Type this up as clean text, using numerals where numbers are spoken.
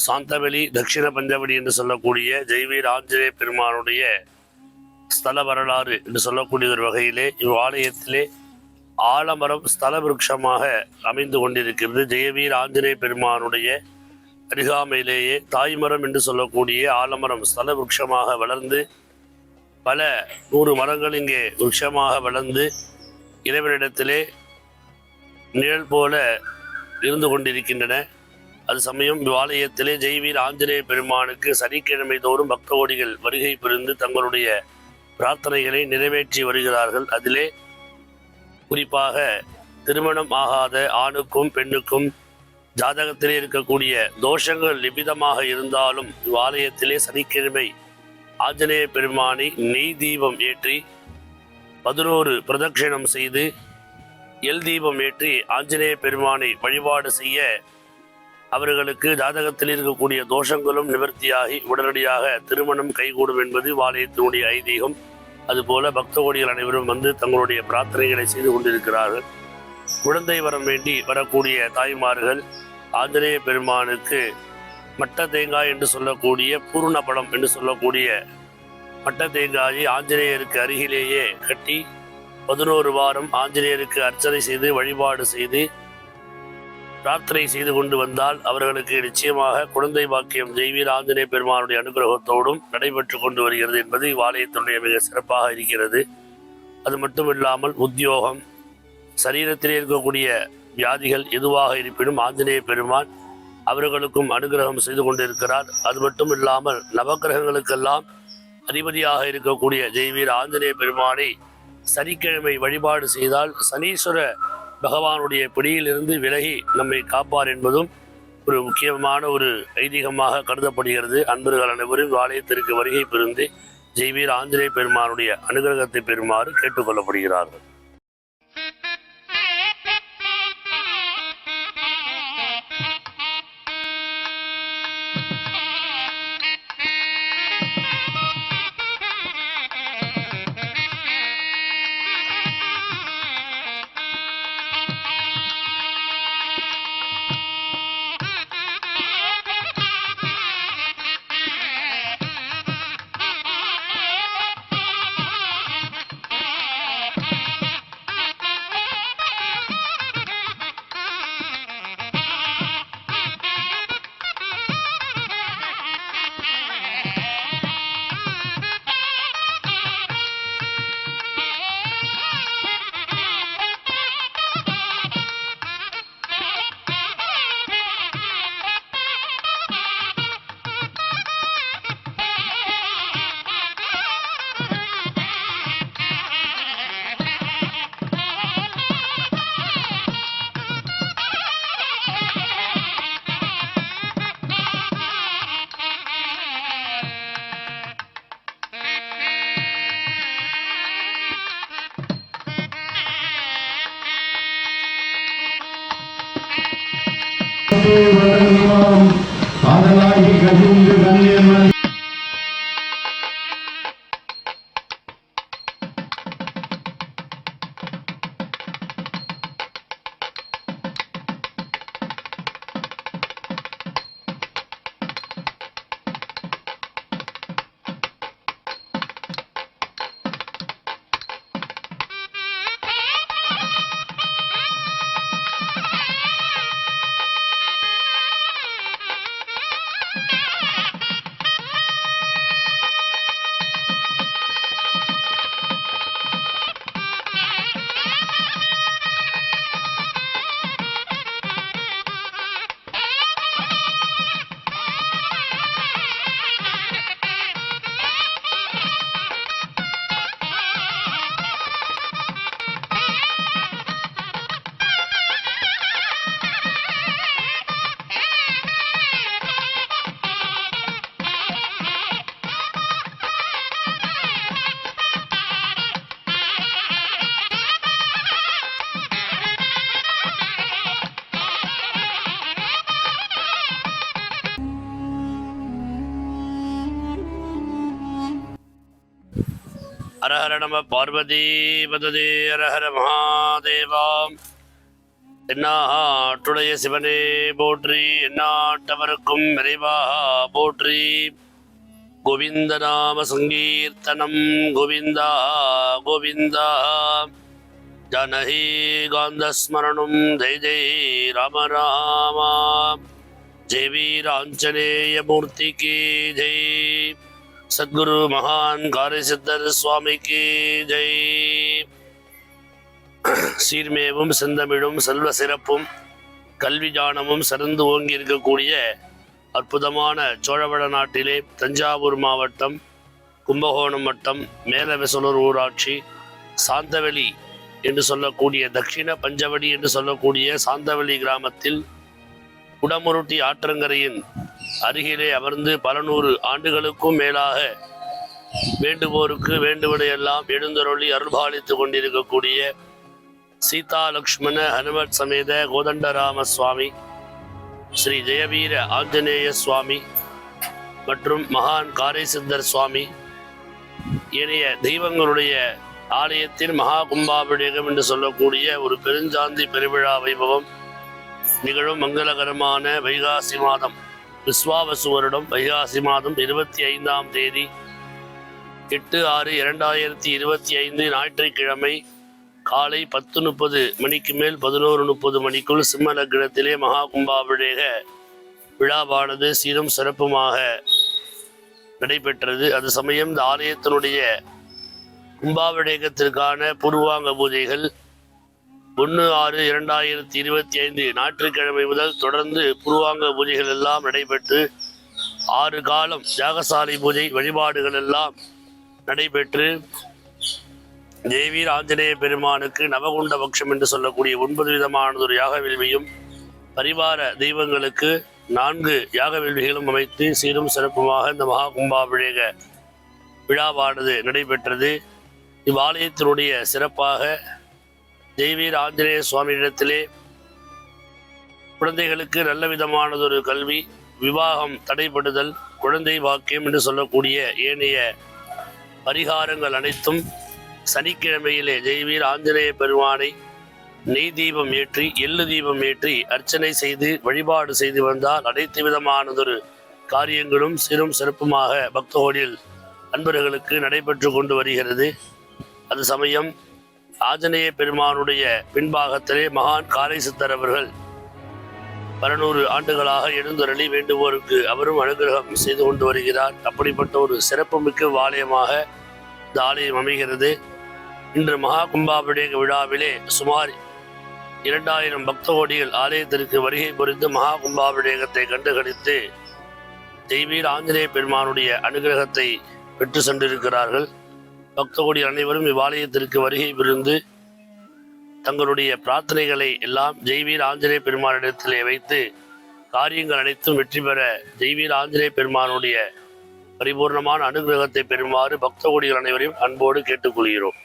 சாந்தவெளி தட்சிண பஞ்சவடி என்று சொல்லக்கூடிய ஜெய்வீர் ஆஞ்சநேய பெருமானுடைய ஸ்தல வரலாறு என்று சொல்லக்கூடிய ஒரு வகையிலே இவ்வாலயத்திலே ஆலமரம் ஸ்தல விருட்சமாக அமைந்து கொண்டிருக்கிறது. ஜெயவீர் ஆஞ்சநேய பெருமானுடைய அருகாமையிலேயே தாய்மரம் என்று சொல்லக்கூடிய ஆலமரம் ஸ்தல விருட்சமாக வளர்ந்து பல 100 மரங்கள் இங்கே விருட்சமாக வளர்ந்து இறைவனிடத்திலே நிழல் போல இருந்து கொண்டிருக்கின்றன. அது சமயம் இவ்வாலயத்திலே ஜெய்வீர் ஆஞ்சநேய பெருமானுக்கு சனிக்கிழமை தோறும் பக்த கோடிகள் வருகை புரிந்து தங்களுடைய பிரார்த்தனைகளை நிறைவேற்றி வருகிறார்கள். அதிலே குறிப்பாக திருமணம் ஆகாத ஆணுக்கும் பெண்ணுக்கும் ஜாதகத்திலே இருக்கக்கூடிய தோஷங்கள் லிபிதமாக இருந்தாலும் இவ்வாலயத்திலே சனிக்கிழமை ஆஞ்சநேய பெருமானை நெய் தீபம் ஏற்றி 11 பிரதட்சிணம் செய்து எல் தீபம் ஏற்றி ஆஞ்சநேய பெருமானை வழிபாடு செய்ய அவர்களுக்கு ஜாதகத்தில் இருக்கக்கூடிய தோஷங்களும் நிவர்த்தியாகி உடனடியாக திருமணம் கைகூடும் என்பது வாலயத்தினுடைய ஐதீகம். அதுபோல பக்த கோடிகள் அனைவரும் வந்து தங்களுடைய பிரார்த்தனைகளை செய்து கொண்டிருக்கிறார்கள். குழந்தை வரம் வேண்டி வரக்கூடிய தாய்மார்கள் ஆஞ்சநேய பெருமானுக்கு மட்ட தேங்காய் என்று சொல்லக்கூடிய பூர்ண பழம் என்று சொல்லக்கூடிய மட்ட தேங்காயை ஆஞ்சநேயருக்கு அருகிலேயே கட்டி 11 வாரம் ஆஞ்சநேயருக்கு அர்ச்சனை செய்து வழிபாடு செய்து பிரார்த்தனை செய்து கொண்டு வந்தால் அவர்களுக்கு நிச்சயமாக குழந்தை பாக்கியம் ஜெய்வீர் ஆஞ்சநேய பெருமானுடைய அனுகிரகத்தோடும் நடைபெற்று கொண்டு வருகிறது என்பது இவ்வாலயத்தினுடைய மிக சிறப்பாக இருக்கிறது. அது மட்டும் இல்லாமல் உத்தியோகம், சரீரத்திலே இருக்கக்கூடிய வியாதிகள் எதுவாக இருப்பினும் ஆஞ்சநேய பெருமான் அவர்களுக்கும் அனுகிரகம் செய்து கொண்டிருக்கிறார். அது மட்டும் இல்லாமல் நவக்கிரகங்களுக்கெல்லாம் அதிபதியாக இருக்கக்கூடிய ஜெய்வீர் ஆஞ்சநேய பெருமானை சனிக்கிழமை வழிபாடு செய்தால் சனீஸ்வர பகவானுடைய பிடியிலிருந்து விலகி நம்மை காப்பார் என்பதும் ஒரு முக்கியமான ஒரு ஐதீகமாக கருதப்படுகிறது. அன்பர்கள் அனைவரும் ஆலயத்திற்கு வருகை புரிந்து ஜெய்வீர் ஆஞ்சநேய பெருமானுடைய அனுகிரகத்தை பெறுமாறு கேட்டுக்கொள்ளப்படுகிறார்கள். காதலாகி கசிந்து கண்ணீர் ஹரஹர நம பார்வதி பததே ஹரஹர மகாதேவாம். என்னாட்டுடைய சிவனே போற்றி, எந்நாட்டவருக்கும் இறைவா போற்றி. கோவிந்த நாம சங்கீர்த்தனம், கோவிந்தா கோவிந்தா. ஜனஹி காந்தஸ்மரணம், ஜெய ஜெய ராம ராமா. ஜெய வீர ஆஞ்சநேய மூர்த்தி கி ஜெய். சத்குரு மகான் காரிசித்தர் சுவாமி கி ஜெய். சீர்மேவும் செந்தமிழும் செல்வ சிறப்பும் கல்வி ஞானமும் சிறந்து ஓங்கி இருக்கக்கூடிய அற்புதமான சோழவள நாட்டிலே தஞ்சாவூர் மாவட்டம் கும்பகோணம் வட்டம் மேலவெசலூர் ஊராட்சி சாந்தவெளி என்று சொல்லக்கூடிய தட்சிண பஞ்சவடி என்று சொல்லக்கூடிய சாந்தவெளி கிராமத்தில் குடமுருட்டி ஆற்றங்கரையின் அருகிலே அமர்ந்து பல நூறு ஆண்டுகளுக்கும் மேலாக வேண்டுவோருக்கு வேண்டுவதையெல்லாம் எழுந்தருளி அருள்பாலித்து கொண்டிருக்கக்கூடிய சீதா லக்ஷ்மண ஹனுமத் சமேத கோதண்டராம சுவாமி, ஸ்ரீ ஜெயவீர ஆஞ்சநேய சுவாமி மற்றும் மகான் காரைசித்தர் சுவாமி ஏனைய தெய்வங்களுடைய ஆலயத்தின் மகா கும்பாபிஷேகம் என்று சொல்லக்கூடிய ஒரு பெருஞ்சாந்தி பெருவிழா வைபவம் நிகழும் மங்களகரமான வைகாசி மாதம் விஸ்வாவசு வருடம் வைகாசி மாதம் 25ஆம் தேதி 8/6/2025 ஞாயிற்றுக்கிழமை காலை 10:30 மணிக்கு மேல் 11:30 மணிக்குள் சிம்ம லக்னத்திலே மகா கும்பாபிஷேக விழாவானது சீரும் சிறப்புமாக நடைபெற்றது. அது சமயம் இந்த ஆலயத்தினுடைய கும்பாபிஷேகத்திற்கான பூர்வாங்க பூஜைகள் 1/6/2025 ஞாயிற்றுக்கிழமை முதல் தொடர்ந்து பூர்வாங்க பூஜைகள் எல்லாம் நடைபெற்று 6 காலம் யாகசாலை பூஜை வழிபாடுகள் எல்லாம் நடைபெற்று தேவீர் ஆஞ்சநேய பெருமானுக்கு நவகுண்ட பட்சம் என்று சொல்லக்கூடிய 9 விதமானதொரு யாக வேள்வியும் பரிவார தெய்வங்களுக்கு 4 யாக வேள்விகளும் அமைத்து சீரும் சிறப்புமாக இந்த மகா கும்பாபிஷேக விழாவானது நடைபெற்றது. இவ்வாலயத்தினுடைய சிறப்பாக தேவீர் ஆஞ்சநேய சுவாமியிடத்திலே குழந்தைகளுக்கு நல்ல விதமானதொரு கல்வி, விவாகம் தடைபடுதல், குழந்தை வாக்கியம் என்று சொல்லக்கூடிய ஏனைய பரிகாரங்கள் அனைத்தும் சனிக்கிழமையிலே ஜெயவீர் ஆஞ்சநேய பெருமானை நெய் தீபம் ஏற்றி எள்ளு தீபம் ஏற்றி அர்ச்சனை செய்து வழிபாடு செய்து வந்தால் அனைத்து விதமானதொரு காரியங்களும் சிறும் சிறப்புமாக பக்தோடியில் அன்பர்களுக்கு நடைபெற்று கொண்டு வருகிறது. அது சமயம் ஆஞ்சநேய பெருமானுடைய பின்பாகத்திலே மகான் காரைசித்தர் அவர்கள் 100 ஆண்டுகளாக எழுந்தருளி வேண்டுவோருக்கு அவரும் அனுகிரகம் செய்து கொண்டு வருகிறார். அப்படிப்பட்ட ஒரு சிறப்புமிக்க ஆலயமாக இந்த ஆலயம் அமைகிறது. இன்று மகா கும்பாபிஷேக விழாவிலே சுமார் 2000 பக்த கோடிகள் ஆலயத்திற்கு வருகை புரிந்து மகா கும்பாபிஷேகத்தை கண்டுகளித்து தெய்வீர் ஆஞ்சநேய பெருமானுடைய அனுகிரகத்தை பெற்று சென்றிருக்கிறார்கள். பக்த கோடி அனைவரும் இவ்வாலயத்திற்கு வருகை புரிந்து தங்களுடைய பிரார்த்தனைகளை எல்லாம் ஜெய்வீர் ஆஞ்சநேய பெருமானிடத்திலே வைத்து காரியங்கள் அனைத்தும் வெற்றி பெற ஜெய்வீர் ஆஞ்சநேய பெருமானுடைய பரிபூர்ணமான அனுகிரகத்தை பெறுமாறு பக்த கோடிகள் அனைவரையும் அன்போடு கேட்டுக்கொள்கிறோம்.